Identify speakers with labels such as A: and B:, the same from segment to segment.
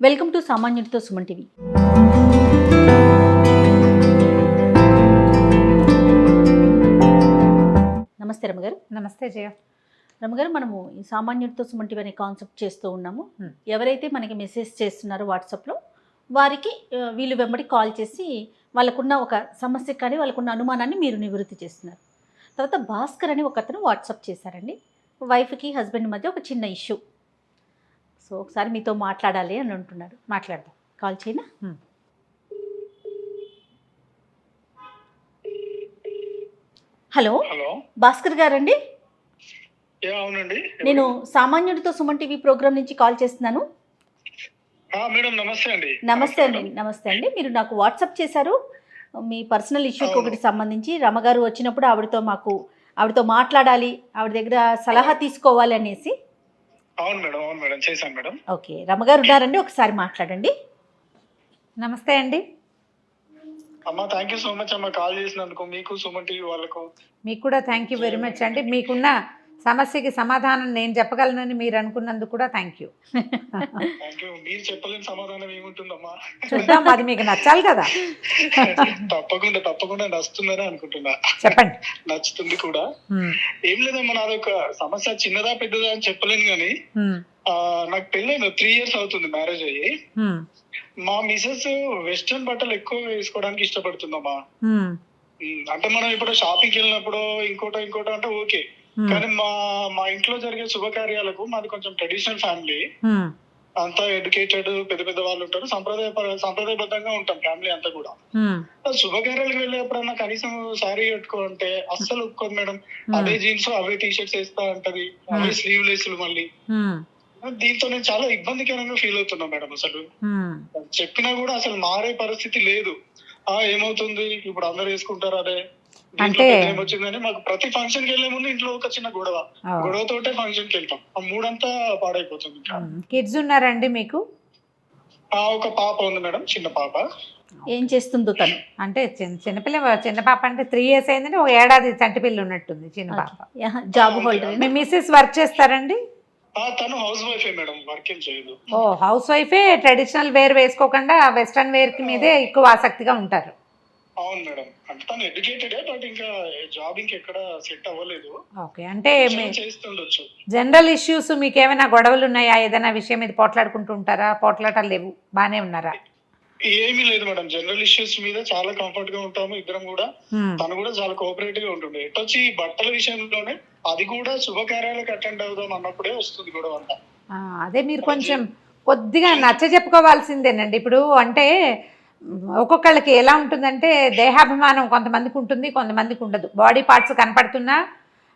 A: Welcome to సామాన్యుడితో Suman TV. నమస్తే రమగారు.
B: నమస్తే జయ.
A: రమగారు, మనము ఈ సామాన్యుడితో సుమన్ టీవీ అనే కాన్సెప్ట్ చేస్తూ ఉన్నాము. ఎవరైతే మనకి మెసేజ్ చేస్తున్నారో వాట్సాప్లో వారికి వీళ్ళు వెంబడి కాల్ చేసి వాళ్ళకున్న ఒక సమస్య కానీ వాళ్ళకున్న అనుమానాన్ని మీరు నివృత్తి చేస్తున్నారు. తర్వాత భాస్కర్ అని ఒక అతను వాట్సాప్ చేశారండి. వైఫ్కి హస్బెండ్ మధ్య ఒక చిన్న ఇష్యూ. సో ఒకసారి మీతో మాట్లాడాలి అని అంటున్నాడు. మాట్లాడదాం. కాల్ చేయనా? హలో భాస్కర్ గారండి.
C: అవునండి,
A: నేను సామాన్యుడితో సుమన్ టీవీ ప్రోగ్రామ్ నుంచి కాల్ చేస్తున్నాను. నమస్తే అండి. మీరు నాకు వాట్సాప్ చేశారు మీ పర్సనల్ ఇష్యూకి ఒకటి సంబంధించి. రమగారు వచ్చినప్పుడు ఆవిడతో మాట్లాడాలి, ఆవిడ దగ్గర సలహా తీసుకోవాలి అనేసి.
C: అవును మేడం, చేశాను మేడం.
A: ఓకే, రమగారు ఉన్నారండి, ఒకసారి మాట్లాడండి.
B: నమస్తే అండి.
C: అమ్మా, థ్యాంక్ యూ సో మచ్ అమ్మా, కాల్ చేసినందుకు మీకు, సుమన్ టీవీ వాళ్ళకు.
B: మీకు కూడా థ్యాంక్ యూ వెరీ మచ్ అండి. మీకున్న సమస్యకి సమాధానం నేను చెప్పగలనని మీరు అనుకున్నందుకు కూడా థ్యాంక్ యూ.
C: మీరు చెప్పలేని సమాధానం ఏముంటుందమ్మా?
B: చూద్దాం, అది మీకు నచ్చాలి కదా.
C: తప్పకుండా నచ్చుతుందని అనుకుంటున్నా.
B: చెప్పండి.
C: నచ్చుతుంది కూడా. ఏం లేదమ్మా, నాదొక సమస్య చిన్నదా పెద్దదా అని చెప్పలేను గానీ, నాకు పెళ్ళైన 3 years అవుతుంది మ్యారేజ్ అయ్యి. మా మిసెస్ వెస్ట్రన్ బట్టలు ఎక్కువ వేసుకోవడానికి ఇష్టపడుతుందమ్మా. అంటే మనం ఇప్పుడు షాపింగ్కి వెళ్ళినప్పుడు ఇంకోటో అంటే ఓకే, కానీ మా ఇంట్లో జరిగే శుభకార్యాలకు మాది కొంచెం ట్రెడిషనల్ ఫ్యామిలీ, అంతా ఎడ్యుకేటెడ్ పెద్ద పెద్ద వాళ్ళు ఉంటారు, సంప్రదాయబద్ధంగా ఉంటాం ఫ్యామిలీ అంతా కూడా. శుభకార్యాలకు వెళ్ళేప్పుడన్నా కనీసం శారీ కట్టుకుంటే అస్సలు ఒప్పుకోదు మేడం. అదే జీన్స్ అవే టీ షర్ట్స్ వేస్తా ఉంటది, అవే స్లీవ్ లెస్లు. మళ్ళీ దీంతో నేను చాలా ఇబ్బందికరంగా ఫీల్ అవుతున్నా మేడం. అసలు చెప్పినా కూడా అసలు మారే పరిస్థితి లేదు. ఏమవుతుంది ఇప్పుడు అందరు వేసుకుంటారు అదే. అంటే ఏమొచ్చిందని మాకు ప్రతి ఫంక్షన్ కి వెళ్లే ముందు ఇంట్లో ఒక చిన్న గొడవతోటే ఫంక్షన్ కి వెళ్తాం. ఆ మూడంతా పాడైపోతుంది.
B: కిడ్స్ ఉన్నారండి మీకు?
C: ఒక పాప ఉంది మేడం, చిన్న పాప.
A: ఏం చేస్తుందో తను?
B: అంటే చిన్న పాప అంటే 3 years అయిందంటే ఒక ఏడాది చంటి పిల్ల ఉన్నట్టుంది చిన్న పాప.
A: Job holder.
B: మీ మిస్సెస్ వర్క్ చేస్తారండి?
C: తను హౌస్ వైఫే మేడం, వర్క్ ఏం చేయదు.
B: ఓ, హౌస్ వైఫే. ట్రెడిషనల్ వేర్ వేసుకోకుండా వెస్ట్రన్ వేర్ మీదే ఎక్కువ ఆసక్తిగా ఉంటారు.
C: అవును మేడం, అంటే తను ఎడ్యుకేటెడ్, బట్ ఇంకా జాబ్ ఇంకెక్కడ సెట్ అవ్వలేదు.
B: ఓకే, అంటే
C: చేస్తుండొచ్చు.
B: జనరల్ ఇష్యూస్ మీకు ఏమైనా గొడవలు ఉన్నాయా? ఏదైనా విషయం మీద పోట్లాడుకుంటూ ఉంటారా? పోట్లాటాలు లేవు, బానే ఉన్నారా?
C: ఏమీ లేదు మేడం, జనరల్ ఇష్యూస్ మీద చాలా కంఫర్ట్ గా ఉంటాము ఇద్దరం కూడా. తను కూడా చాలా కోఆపరేటివ్ గా ఉంటుండే. ఎట్టొచ్చి బట్టల విషయంలోనే అది కూడా శుభకార్యాలకు అటెండ్ అవుదాం అన్నప్పుడే వస్తుంది గొడవ అంతా.
B: అదే మీరు కొంచెం కొద్దిగా నచ్చ చెప్పుకోవాల్సిందేనండి. ఇప్పుడు అంటే ఒక్కొక్కళ్ళకి ఎలా ఉంటుందంటే దేహాభిమానం కొంతమందికి ఉంటుంది, కొంతమందికి ఉండదు. బాడీ పార్ట్స్ కనపడుతున్నా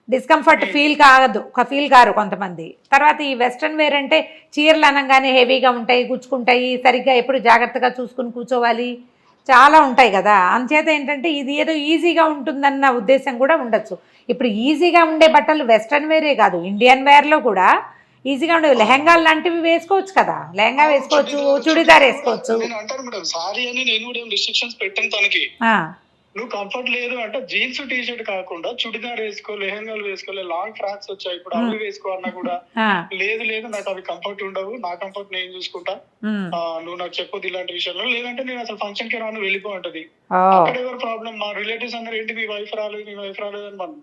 B: డిస్కంఫర్ట్ ఫీల్ కారు కొంతమంది. తర్వాత ఈ వెస్ట్రన్ వేర్ అంటే చీరలు అనగానే హెవీగా ఉంటాయి, గుచ్చుకుంటాయి, సరిగ్గా ఎప్పుడు జాగ్రత్తగా చూసుకుని కూర్చోవాలి, చాలా ఉంటాయి కదా. అందుచేత ఏంటంటే ఇది ఏదో ఈజీగా ఉంటుందన్న ఉద్దేశం కూడా ఉండొచ్చు. ఇప్పుడు ఈజీగా ఉండే బట్టలు వెస్ట్రన్ వేరే కాదు, ఇండియన్ వేర్లో కూడా ఈజీగా ఉండేవి. లెహంగాలు లాంటివి వేసుకోవచ్చు కదా, లెహంగా వేసుకోవచ్చు, చుడిదార్ వేసుకోవచ్చు.
C: నువ్వు కంఫర్ట్ లేదు అంటే జీన్స్ టీ షర్ట్ కాకుండా చుడిదార్ వేసుకో, లెహంగాలు వేసుకోలే, లాంగ్ ఫ్రాక్స్ వచ్చాయి ఇప్పుడు, అవి వేసుకో అన్నా కూడా లేదు నాకు అవి కంఫర్ట్ ఉండవు, నా కంఫర్ట్ నేను చూసుకుంటా, నువ్వు నాకు చెప్పొద్దు ఇలాంటి విషయంలో, లేదంటే నేను అసలు ఫంక్షన్ కి రాను వెళ్ళిపో అంటది. అక్కడ ఎవరు ప్రాబ్లం? మా రిలేటివ్స్ అందరూ ఏంటి మీ వైఫ్ రాలేదు అని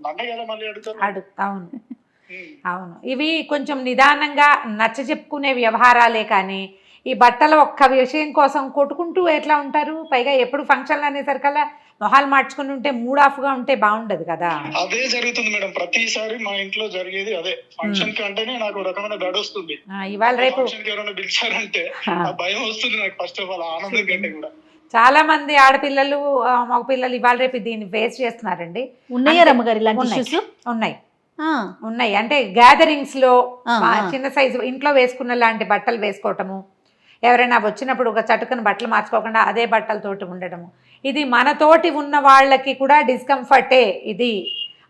C: నన్నే కదా మళ్ళీ అడుగుతారు.
B: అవును, ఇవి కొంచెం నిదానంగా నచ్చ చెప్పుకునే వ్యవహారాలే కానీ ఈ బట్టల ఒక్క విషయం కోసం కొట్టుకుంటూ ఎట్లా ఉంటారు? పైగా ఎప్పుడు ఫంక్షన్లు అనేసరికల్లా మొహాలు మార్చుకుని ఉంటే మూడ్ ఆఫ్ గా ఉంటే బాగుండదు కదా.
C: అదే జరుగుతుంది మేడం, ప్రతిసారి మా ఇంట్లో జరిగేది అదే. ఫంక్షన్ కంటేనే నాకు రకమైన గడ వస్తుంది.
B: ఇవాళ రేపు
C: ఎవరైనా పిలిచారంటే భయం వస్తుంది నాకు, ఫస్ట్ ఆఫ్ ఆల్ ఆనందం కంటే కూడా.
B: చాలా మంది ఆడపిల్లలు మగ పిల్లలు ఇవాళ రేపు దీన్ని ఫేస్ చేస్తున్నారండి.
A: ఉన్నాయా రమ్మగారు ఇలాంటి ఇష్యూస్?
B: ఉన్నాయి. అంటే గ్యాదరింగ్స్ లో చిన్న సైజు ఇంట్లో వేసుకున్న లాంటి బట్టలు వేసుకోవటము, ఎవరైనా వచ్చినప్పుడు ఒక చటుకన బట్టలు మార్చుకోకుండా అదే బట్టలతోటి ఉండటము, ఇది మనతోటి ఉన్న వాళ్ళకి కూడా డిస్కంఫర్టే ఇది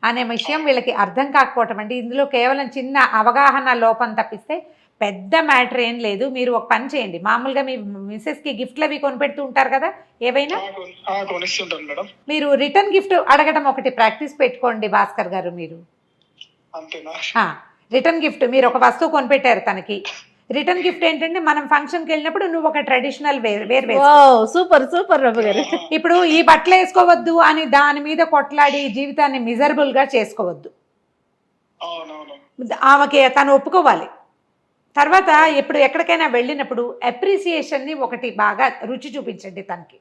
B: అనే విషయం వీళ్ళకి అర్థం కాకపోవటం అండి. ఇందులో కేవలం చిన్న అవగాహన లోపం తప్పిస్తే పెద్ద మ్యాటర్ ఏం లేదు. మీరు ఒక పని చేయండి, మామూలుగా మీ మిస్సెస్కి గిఫ్ట్లు అవి కొనిపెడుతూ ఉంటారు కదా ఏవైనా, మీరు రిటర్న్ గిఫ్ట్ అడగడం ఒకటి ప్రాక్టీస్ పెట్టుకోండి భాస్కర్ గారు. మీరు రిటర్న్ గిఫ్ట్, మీరు ఒక వస్తువు కొనిపెట్టారు తనకి, రిటర్న్ గిఫ్ట్ ఏంటంటే మనం ఫంక్షన్కి వెళ్ళినప్పుడు నువ్వు ఒక ట్రెడిషనల్ వేర్
A: సూపర్ సూపర్ రమ్మ గారు.
B: ఇప్పుడు ఈ బట్టలు వేసుకోవద్దు అని దాని మీద కొట్లాడి జీవితాన్ని మిజరబుల్ గా చేసుకోవద్దు. ఆమెకి తను ఒప్పుకోవాలి. తర్వాత ఇప్పుడు ఎక్కడికైనా వెళ్ళినప్పుడు అప్రిసియేషన్ని ఒకటి బాగా రుచి చూపించండి తనకి.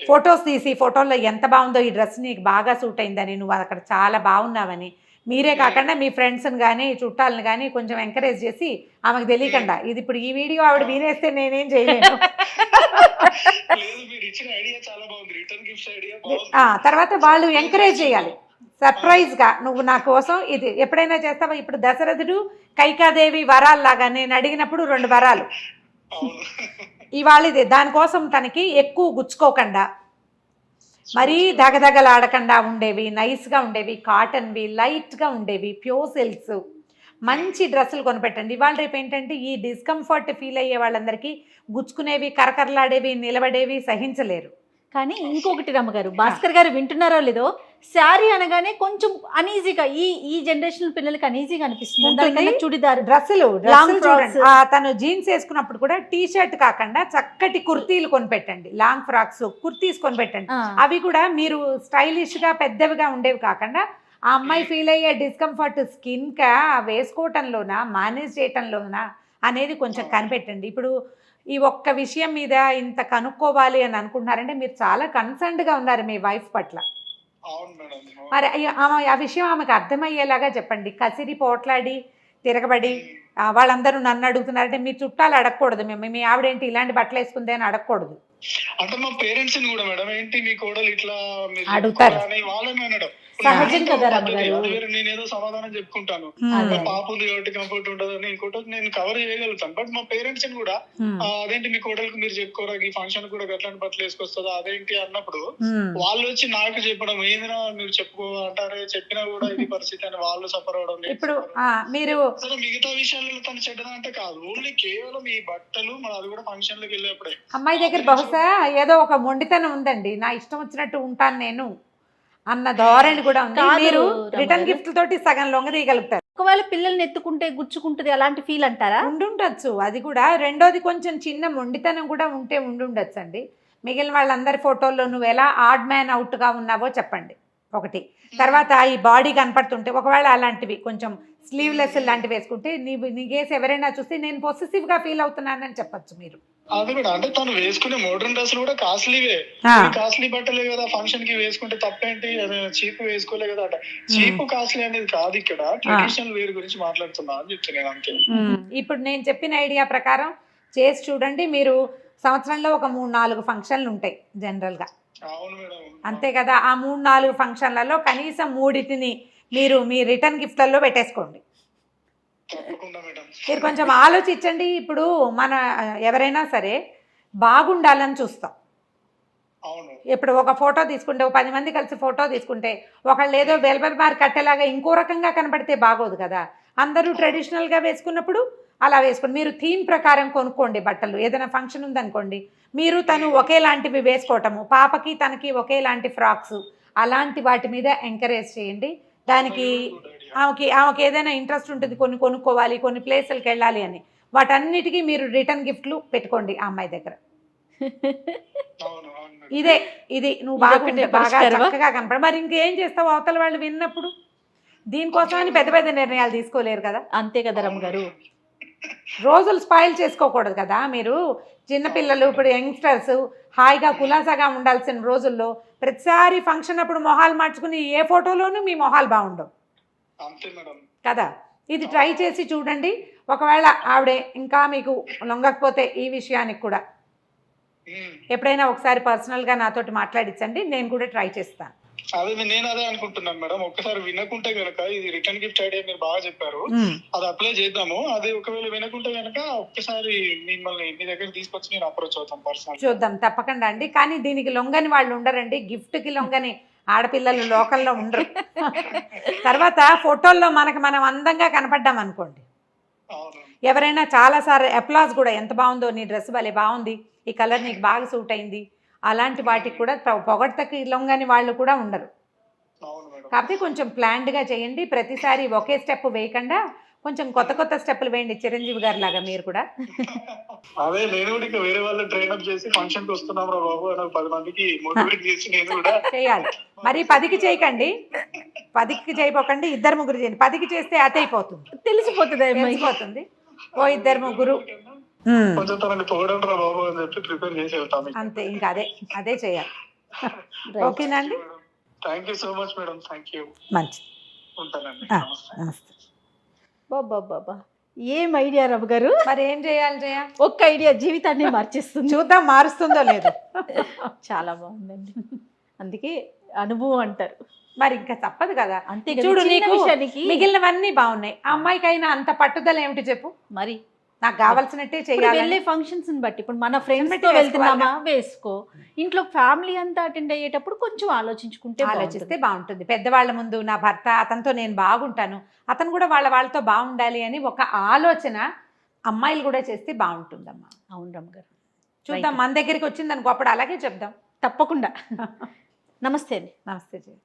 B: ఫొటోస్ తీసి ఫోటోల్లో ఎంత బాగుందో ఈ డ్రెస్ నీకు బాగా సూట్ అయిందని, నువ్వు అక్కడ చాలా బాగున్నావని, మీరే కాకుండా మీ ఫ్రెండ్స్ని కానీ చుట్టాలని కానీ కొంచెం ఎంకరేజ్ చేసి ఆమెకు తెలియకుండా ఇది ఇప్పుడు ఈ వీడియో ఆవిడ వినేస్తే నేనేం చేయలేను. తర్వాత వాళ్ళు ఎంకరేజ్ చేయాలి సర్ప్రైజ్గా, నువ్వు నా కోసం ఇది ఎప్పుడైనా చేస్తావా? ఇప్పుడు దశరథుడు కైకాదేవి వరాల్లాగా నేను అడిగినప్పుడు 2 వరాలు ఇవాళ ఇది దానికోసం తనకి ఎక్కువ గుచ్చుకోకుండా మరీ దగదగలాడకుండా ఉండేవి, నైస్గా ఉండేవి, కాటన్వి, లైట్గా ఉండేవి, ప్యూర్ సిల్క్స్, మంచి డ్రెస్సులు కొనిపెట్టండి. ఇవాళ రేపు ఏంటంటే ఈ డిస్కంఫర్ట్ ఫీల్ అయ్యే వాళ్ళందరికీ గుచ్చుకునేవి, కరకరలాడేవి, నిలబడేవి సహించలేరు.
A: కానీ ఇంకొకటి రమ్మగారు, భాస్కర్ గారు వింటున్నారో లేదో, శారీ అనగానే కొంచెం అనీజీగా ఈ జనరేషన్ పిల్లలకి అనీజీగా అనిపిస్తుంది. చుడిదార్
B: డ్రెస్సులు తను జీన్స్ వేసుకున్నప్పుడు కూడా టీ షర్ట్ కాకుండా చక్కటి కుర్తీలు కొనిపెట్టండి, లాంగ్ ఫ్రాక్స్, కుర్తీస్ కొనిపెట్టండి. అవి కూడా మీరు స్టైలిష్ గా పెద్దవిగా ఉండేవి కాకుండా ఆ అమ్మాయి ఫీల్ అయ్యే డిస్కంఫర్ట్ స్కిన్ కా వేసుకోవటంలోనా మేనేజ్ చేయటంలోనా అనేది కొంచెం కనిపెట్టండి. ఇప్పుడు ఈ ఒక్క విషయం మీద ఇంత కనుక్కోవాలి అని అనుకుంటున్నారంటే మీరు చాలా కన్సర్న్డ్గా ఉన్నారు మీ వైఫ్ పట్ల. మరి ఆ విషయం ఆమెకు అర్థమయ్యేలాగా చెప్పండి. కసిరి పోట్లాడి తిరగబడి వాళ్ళందరూ నన్ను అడుగుతున్నారంటే మీ చుట్టాలు అడగకూడదు, మేము మీ ఆవిడేంటి ఇలాంటి బట్టలు వేసుకుంది అని అడగకూడదు.
C: అంటే మా పేరెంట్స్ కూడా మేడం ఏంటి మీ కోడలు ఇట్లా
B: అడుగుతారు,
C: వాళ్ళని అనడం
A: సహజం కదా రమ్మగారు.
C: నేనేదో సమాధానం చెప్పుకుంటాను, పాప ఉంది కాబట్టి కంఫర్ట్ ఉండదు ఇంకోటి నేను కవర్ చేయగలుగుతాను. బట్ మా పేరెంట్స్ కూడా అదేంటి మీ కోడలకు మీరు చెప్పుకోరా ఈ ఫంక్షన్ కూడా అట్లాంటి బట్టలు వేసుకొస్తుందా అదేంటి అన్నప్పుడు వాళ్ళు వచ్చి నాకు చెప్పడం ఏదైనా మీరు చెప్పుకో అంటారే, చెప్పినా కూడా ఇది పరిస్థితి అని వాళ్ళు సఫర్ అవడం.
B: ఇప్పుడు మీరు
C: అసలు మిగతా విషయాల్లో తను చెడ్డదా అంటే కాదు, ఓన్లీ కేవలం ఈ బట్టలు మన అది కూడా ఫంక్షన్ లోకి వెళ్ళేప్పుడే.
B: అమ్మాయి దగ్గర బహుశా ఏదో ఒక మొండితనం ఉందండి, నా ఇష్టం వచ్చినట్టు ఉంటాను నేను అన్న ధోరణి కూడా ఉంది. మీరు రిటర్న్ గిఫ్ట్ తోటి సగం లొంగదీయగలుగుతారు.
A: ఒకవేళ పిల్లల్ని ఎత్తుకుంటే గుచ్చుకుంటుంది అలాంటి ఫీల్ అంటారా?
B: ఉండుండొచ్చు అది కూడా. రెండోది కొంచెం చిన్న మొండితనం కూడా ఉండుండొచ్చు అండి. మిగిలిన వాళ్ళందరి ఫోటోల్లో నువ్వు ఎలా ఆడ్ మ్యాన్ అవుట్గా ఉన్నావో చెప్పండి ఒకటి. తర్వాత ఈ బాడీ కనపడుతుంటే ఒకవేళ అలాంటివి కొంచెం స్లీవ్లెస్ లాంటివి వేసుకుంటే నీకేసి ఎవరైనా చూస్తే నేను పొసెసివ్గా ఫీల్ అవుతున్నానని చెప్పచ్చు మీరు.
C: అది కూడా అంటే తను వేసుకునే మోడర్న్ డ్రెస్సులు కూడా కాస్ట్లీవే, కాస్ట్లీ బట్టలే కదా ఫంక్షన్ కి వేసుకుంటే తప్పేంటి, చీప్ వేసుకోలే కదా అట. చీప్ కాస్ట్లీ అనేది కాదు, ఇక్కడ ట్రెడిషనల్ వేర్ గురించి మాట్లాడుతున్నా అని చెప్తున్నాను అంతే.
B: ఇప్పుడు నేను చెప్పిన ఐడియా ప్రకారం చేసి చూడండి. మీరు సంవత్సరంలో ఒక 3-4 ఫంక్షన్లు ఉంటాయి జనరల్ గా, అంతే కదా. ఆ 3-4 ఫంక్షన్లలో కనీసం 3 మీరు మీ రిటర్న్ గిఫ్ట్లలో పెట్టేసుకోండి. మీరు కొంచెం ఆలోచించండి. ఇప్పుడు మన ఎవరైనా సరే బాగుండాలని చూస్తాం. ఇప్పుడు ఒక ఫోటో తీసుకుంటే 10 మంది కలిసి ఫోటో తీసుకుంటే ఒకళ్ళు ఏదో వెల్బర్ బార్ కట్టేలాగా ఇంకో రకంగా కనబడితే బాగోదు కదా. అందరూ ట్రెడిషనల్గా వేసుకున్నప్పుడు అలా వేసుకోండి. మీరు థీమ్ ప్రకారం కొనుక్కోండి బట్టలు. ఏదైనా ఫంక్షన్ ఉందనుకోండి, మీరు తను ఒకేలాంటివి వేసుకోవటము, పాపకి తనకి ఒకేలాంటి ఫ్రాక్స్, అలాంటి వాటి మీద ఎంకరేజ్ చేయండి. దానికి ఆమెకి ఏదైనా ఇంట్రెస్ట్ ఉంటుంది, కొన్ని కొనుక్కోవాలి, కొన్ని ప్లేసులకు వెళ్ళాలి అని, వాటన్నిటికీ మీరు రిటర్న్ గిఫ్ట్లు పెట్టుకోండి ఆ అమ్మాయి దగ్గర. ఇది నువ్వు బాగా చక్కగా కనపడ. మరి ఇంకేం చేస్తావు అవతల వాళ్ళు విన్నప్పుడు? దీనికోసం అని పెద్ద పెద్ద నిర్ణయాలు తీసుకోలేరు కదా.
A: అంతే కదా రమ్మగారు.
B: రోజులు స్పాయిల్ చేసుకోకూడదు కదా. మీరు చిన్నపిల్లలు ఇప్పుడు యంగ్స్టర్స్ హాయిగా కులాసాగా ఉండాల్సిన రోజుల్లో ప్రతిసారి ఫంక్షన్ అప్పుడు మొహాలు మార్చుకుని ఏ ఫోటోలోనూ మీ మొహాలు బాగుండవు కదా. ఇది ట్రై చేసి చూడండి. ఒకవేళ ఆవిడే ఇంకా మీకు లొంగకపోతే ఈ విషయానికి కూడా ఎప్పుడైనా ఒకసారి పర్సనల్గా నాతోటి మాట్లాడించండి, నేను కూడా ట్రై చేస్తాను.
C: అదే నేను అదే అనుకుంటున్నాను మేడం. ఒక్కసారి వినకుంటే గనక ఇది రిటర్న్ గిఫ్ట్ ఐడియా మీరు బాగా చెప్పారు, అది అప్లై చేద్దాము. అది ఒకవేళ వినకుంటే గనక ఒక్కసారి మిమ్మల్ని మీ దగ్గర తీసుకొచ్చి నేను అప్రోచ్ అవుతాను పర్సనల్.
B: చూద్దాం తప్పకుండా అండి. కానీ దీనికి లొంగని వాళ్ళు ఉండరండి, గిఫ్ట్ కి లొంగని ఆడపిల్లలు లోకల్లో ఉండరు. తర్వాత ఫోటోల్లో మనం అందంగా కనపడ్డాం అనుకోండి, ఎవరైనా చాలాసార్లు అప్లాజ్ కూడా ఎంత బాగుందో, నీ డ్రెస్ భలే బాగుంది, ఈ కలర్ నీకు బాగా సూట్ అయింది, అలాంటి వాటికి కూడా పొగడ్తకి లొంగని వాళ్ళు కూడా ఉండరు. కాకపోతే కొంచెం ప్లాన్డ్గా చేయండి. ప్రతిసారి ఒకే స్టెప్ వేయకుండా కొంచెం కొత్త కొత్త స్టెప్పులు వేయండి చిరంజీవి గారి లాగా మీరు కూడా.
C: అదే నేను కూడా ఇక వేరే వాళ్ళు ట్రైన్అప్ చేసి ఫంక్షన్ కి వస్తున్నాం రా బాబు అని 10 మందికి మోటివేట్ చేసి నేను కూడా
B: చేయాలి. మరి 10కి చేయకండి, 10కి చేయపోకండి, 2-3 చేయండి. 10కి చేస్తే అత అయిపోతుంది, తెలిసిపోతుంది. ఓ 2-3
C: కొంచెం తనని పొగడండి రా బాబు అని చెప్పి ప్రిపేర్ చేసి వెళ్తాం.
B: అంతే, ఇంకా అదే చేయాలి. ఓకేనండి,
C: thank you so much madam. Thank you.
B: మంచిది,
C: ఉంటానండి.
B: నమస్తే.
A: బాబా ఏం ఐడియా రవి గారు.
B: మరి ఏం చేయాలి జయ?
A: ఒక్క ఐడియా జీవితాన్ని మార్చేస్తుంది.
B: చూద్దాం మారుస్తుందో లేదో.
A: చాలా బాగుందండి. అందుకే అనుభవం అంటారు.
B: మరి ఇంకా తప్పదు కదా.
A: అంతే
B: చూడు, నీకు
A: విషయానికి
B: మిగిలినవన్నీ బాగున్నాయి, అమ్మాయికైనా అంత పట్టుదల ఏమిటి చెప్పు?
A: మరి
B: నాకు కావాల్సినట్టే చేయాలి.
A: వెళ్ళే ఫంక్షన్స్ బట్టి ఇప్పుడు మన ఫ్రెండ్స్ తో వెళ్తున్నామా వేసుకో, ఇంట్లో ఫ్యామిలీ అంతా అటెండ్ అయ్యేటప్పుడు కొంచెం ఆలోచిస్తే
B: బాగుంటుంది. పెద్దవాళ్ళ ముందు నా భర్త, అతనితో నేను బాగుంటాను, అతను కూడా వాళ్ళతో బాగుండాలి అని ఒక ఆలోచన అమ్మాయిలు కూడా చేస్తే బాగుంటుందమ్మా.
A: అవును రమ్మ గారు,
B: చూద్దాం. మన దగ్గరికి వచ్చింది అనుకో, అప్పుడు అలాగే చెప్దాం.
A: తప్పకుండా. నమస్తే అండి.
B: నమస్తే జయ.